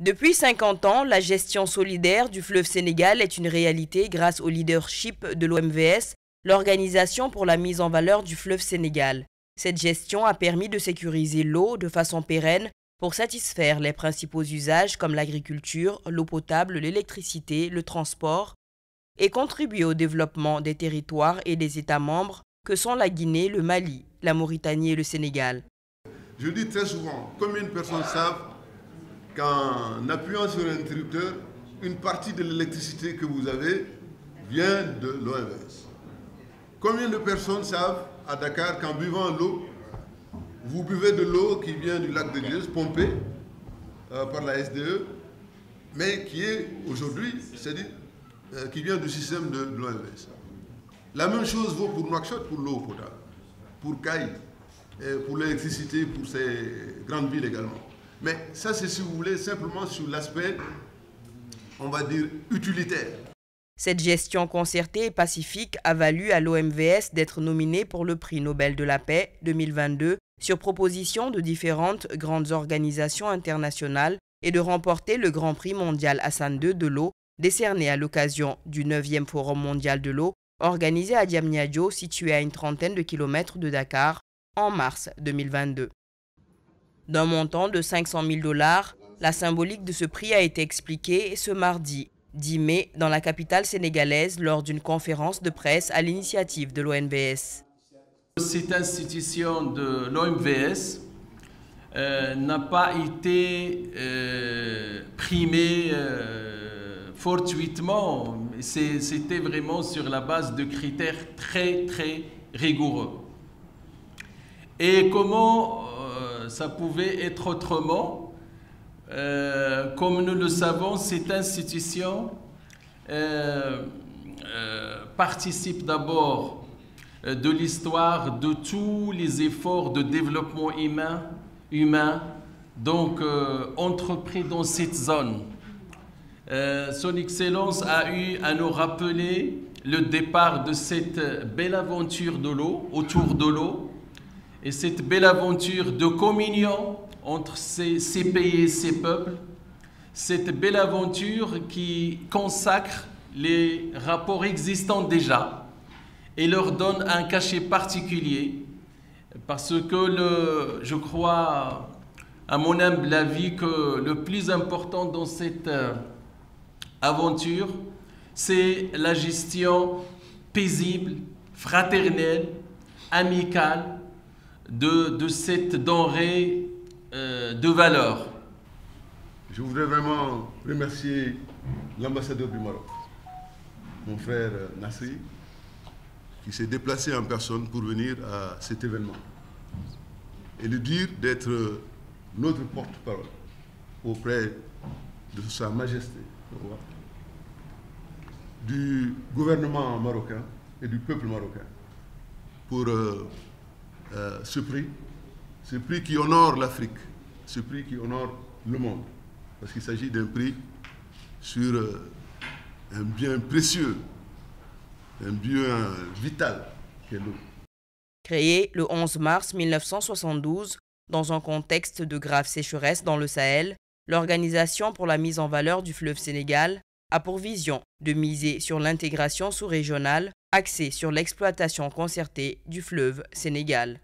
Depuis 50 ans, la gestion solidaire du fleuve Sénégal est une réalité grâce au leadership de l'OMVS, l'Organisation pour la mise en valeur du fleuve Sénégal. Cette gestion a permis de sécuriser l'eau de façon pérenne pour satisfaire les principaux usages comme l'agriculture, l'eau potable, l'électricité, le transport et contribuer au développement des territoires et des États membres que sont la Guinée, le Mali, la Mauritanie et le Sénégal. Je dis très souvent, combien de personnes savent qu'en appuyant sur l'interrupteur, une partie de l'électricité que vous avez vient de l'OMVS. Combien de personnes savent à Dakar qu'en buvant l'eau, vous buvez de l'eau qui vient du lac de Dieuze, pompée par la SDE, mais qui est aujourd'hui, c'est-à-dire qui vient du système de l'OMVS. La même chose vaut pour Nouakchott, pour l'eau potable, pour Caille, pour l'électricité, pour ces grandes villes également. Mais ça, c'est, si vous voulez, simplement sur l'aspect, on va dire, utilitaire. Cette gestion concertée et pacifique a valu à l'OMVS d'être nominé pour le prix Nobel de la paix 2022 sur proposition de différentes grandes organisations internationales et de remporter le Grand Prix mondial Hassan II de l'eau, décerné à l'occasion du 9e Forum mondial de l'eau, organisé à Diamniadio, situé à une trentaine de kilomètres de Dakar, en mars 2022. D'un montant de 500 000 $, la symbolique de ce prix a été expliquée ce mardi 10 mai dans la capitale sénégalaise lors d'une conférence de presse à l'initiative de l'OMVS. Cette institution de l'OMVS n'a pas été primée fortuitement. C'était vraiment sur la base de critères très rigoureux. Et comment ça pouvait être autrement? Comme nous le savons, cette institution participe d'abord de l'histoire de tous les efforts de développement humain donc entrepris dans cette zone. Son Excellence a eu à nous rappeler le départ de cette belle aventure de l'eau, autour de l'eau, et cette belle aventure de communion entre ces pays et ces peuples, cette belle aventure qui consacre les rapports existants déjà et leur donne un cachet particulier, parce que je crois, à mon humble avis, que le plus important dans cette aventure, c'est la gestion paisible, fraternelle, amicale de cette denrée de valeur. Je voudrais vraiment remercier l'ambassadeur du Maroc, mon frère Nasri, qui s'est déplacé en personne pour venir à cet événement et lui dire d'être notre porte-parole auprès de Sa Majesté, du gouvernement marocain et du peuple marocain pour ce prix qui honore l'Afrique, ce prix qui honore le monde, parce qu'il s'agit d'un prix sur un bien précieux, un bien vital qu'est l'eau. Créée le 11 mars 1972, dans un contexte de grave sécheresse dans le Sahel, l'Organisation pour la mise en valeur du fleuve Sénégal a pour vision de miser sur l'intégration sous-régionale axée sur l'exploitation concertée du fleuve Sénégal.